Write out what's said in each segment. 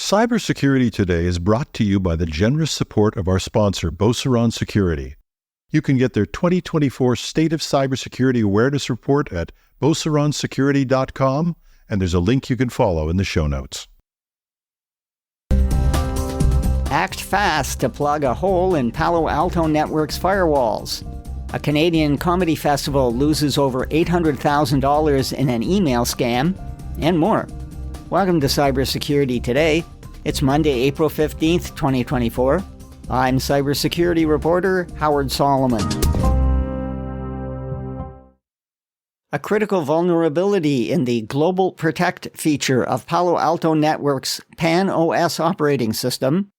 Cybersecurity Today is brought to you by the generous support of our sponsor, Beauceron Security. You can get their 2024 State of Cybersecurity Awareness Report at beauceronsecurity.com, and there's a link you can follow in the show notes. Act fast to plug a hole in Palo Alto Networks firewalls. A Canadian comedy festival loses over $800,000 in an email scam, and more. Welcome to Cybersecurity Today. It's Monday, April 15th, 2024. I'm cybersecurity reporter Howard Solomon. A critical vulnerability in the Global Protect feature of Palo Alto Networks' PAN-OS operating system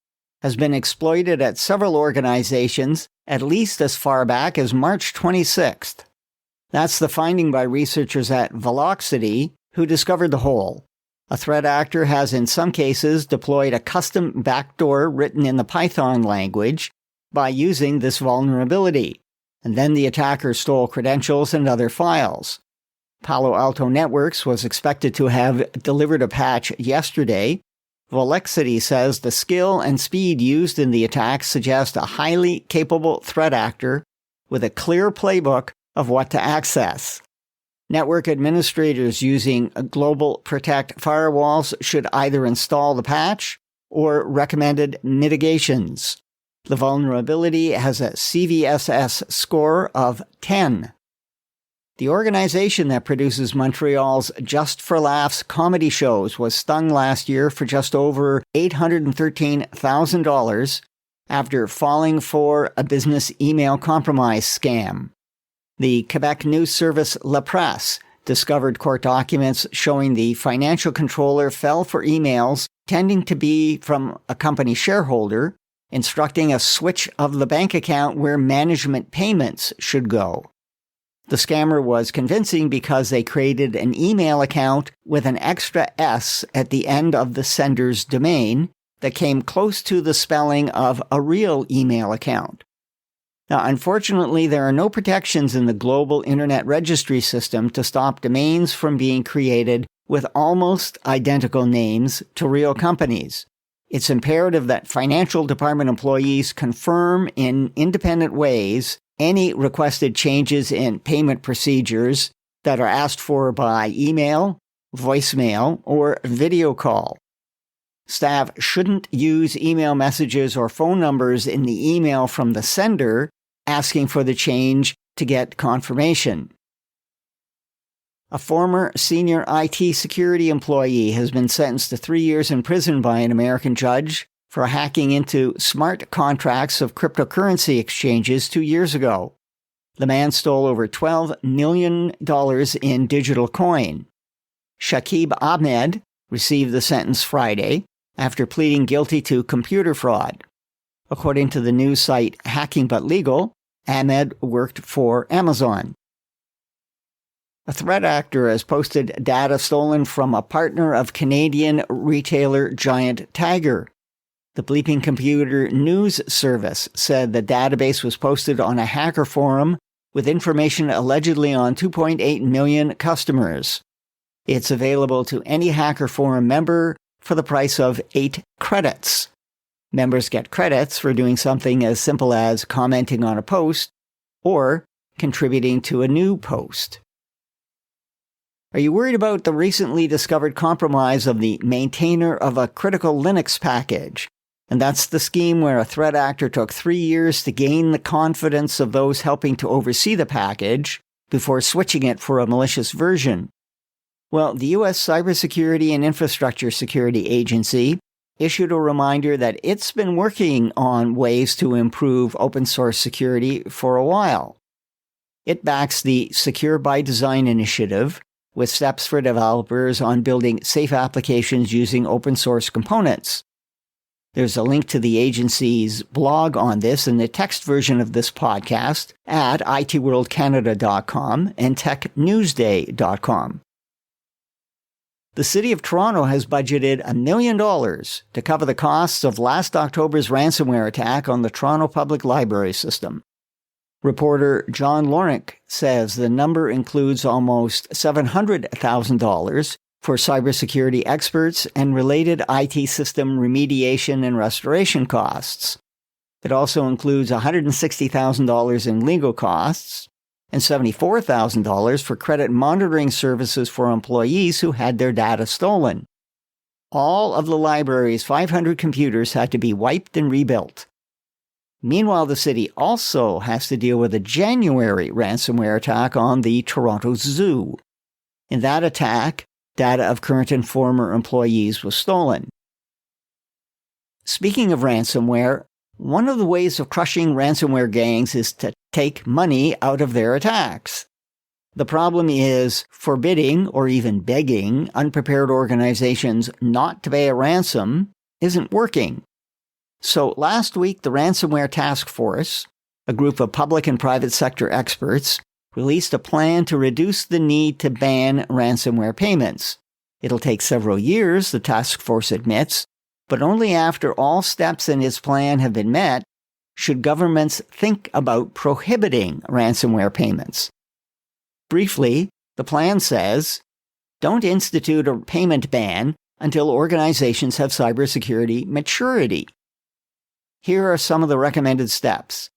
has been exploited at several organizations at least as far back as March 26th. That's the finding by researchers at Velocity, who discovered the hole. A threat actor has in some cases deployed a custom backdoor written in the Python language by using this vulnerability, and then the attacker stole credentials and other files. Palo Alto Networks was expected to have delivered a patch yesterday. Velocity says the skill and speed used in the attack suggest a highly capable threat actor with a clear playbook of what to access. Network administrators using Global Protect firewalls should either install the patch or recommended mitigations. The vulnerability has a CVSS score of 10. The organization that produces Montreal's Just for Laughs comedy shows was stung last year for just over $813,000 after falling for a business email compromise scam. The Quebec news service La Presse discovered court documents showing the financial controller fell for emails tending to be from a company shareholder, instructing a switch of the bank account where management payments should go. The scammer was convincing because they created an email account with an extra S at the end of the sender's domain that came close to the spelling of a real email account. Now, unfortunately, there are no protections in the global Internet registry system to stop domains from being created with almost identical names to real companies. It's imperative that financial department employees confirm in independent ways any requested changes in payment procedures that are asked for by email, voicemail, or video call. Staff shouldn't use email messages or phone numbers in the email from the sender asking for the change to get confirmation. A former senior IT security employee has been sentenced to 3 years in prison by an American judge for hacking into smart contracts of cryptocurrency exchanges 2 years ago. The man stole over $12 million in digital coin. Shakib Ahmed received the sentence Friday after pleading guilty to computer fraud. According to the news site Hacking But Legal, Ahmed worked for Amazon. A threat actor has posted data stolen from a partner of Canadian retailer giant Tiger. The Bleeping Computer news service said the database was posted on a hacker forum with information allegedly on 2.8 million customers. It's available to any hacker forum member for the price of 8 credits. Members get credits for doing something as simple as commenting on a post or contributing to a new post. Are you worried about the recently discovered compromise of the maintainer of a critical Linux package? And that's the scheme where a threat actor took 3 years to gain the confidence of those helping to oversee the package before switching it for a malicious version. Well, the U.S. Cybersecurity and Infrastructure Security Agency issued a reminder that it's been working on ways to improve open source security for a while. It backs the Secure by Design initiative with steps for developers on building safe applications using open source components. There's a link to the agency's blog on this in the text version of this podcast at itworldcanada.com and technewsday.com. The City of Toronto has budgeted $1 million to cover the costs of last October's ransomware attack on the Toronto Public Library system. Reporter John Lornick says the number includes almost $700,000 for cybersecurity experts and related IT system remediation and restoration costs. It also includes $160,000 in legal costs and $74,000 for credit monitoring services for employees who had their data stolen. All of the library's 500 computers had to be wiped and rebuilt. Meanwhile, the city also has to deal with a January ransomware attack on the Toronto Zoo. In that attack, data of current and former employees was stolen. Speaking of ransomware, one of the ways of crushing ransomware gangs is to take money out of their attacks. The problem is forbidding or even begging unprepared organizations not to pay a ransom isn't working. So last week, the Ransomware Task Force, a group of public and private sector experts, released a plan to reduce the need to ban ransomware payments. It'll take several years, the task force admits, but only after all steps in its plan have been met should governments think about prohibiting ransomware payments. Briefly, the plan says, don't institute a payment ban until organizations have cybersecurity maturity. Here are some of the recommended steps.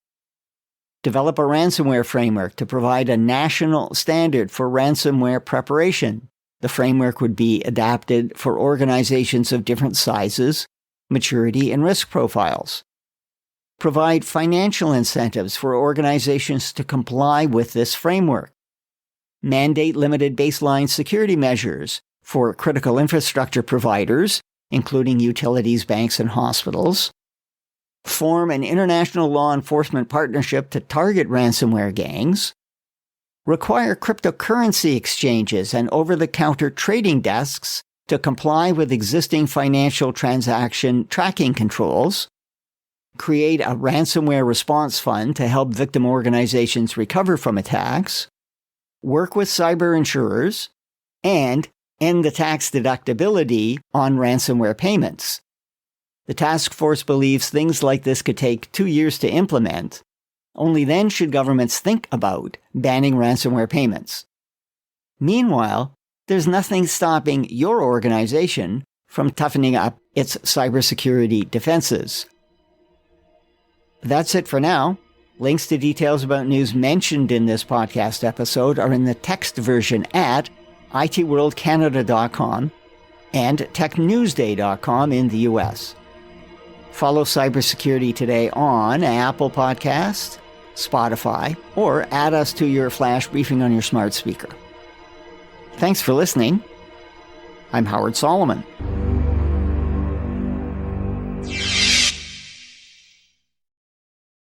Develop a ransomware framework to provide a national standard for ransomware preparation. The framework would be adapted for organizations of different sizes, maturity, and risk profiles. Provide financial incentives for organizations to comply with this framework. Mandate limited baseline security measures for critical infrastructure providers, including utilities, banks, and hospitals. Form an international law enforcement partnership to target ransomware gangs. Require cryptocurrency exchanges and over-the-counter trading desks to comply with existing financial transaction tracking controls. Create a ransomware response fund to help victim organizations recover from attacks. Work with cyber insurers. And end the tax deductibility on ransomware payments. The task force believes things like this could take 2 years to implement. Only then should governments think about banning ransomware payments. Meanwhile, there's nothing stopping your organization from toughening up its cybersecurity defenses. That's it for now. Links to details about news mentioned in this podcast episode are in the text version at itworldcanada.com and technewsday.com in the US. Follow Cybersecurity Today on Apple Podcasts, Spotify, or add us to your flash briefing on your smart speaker. Thanks for listening. I'm Howard Solomon.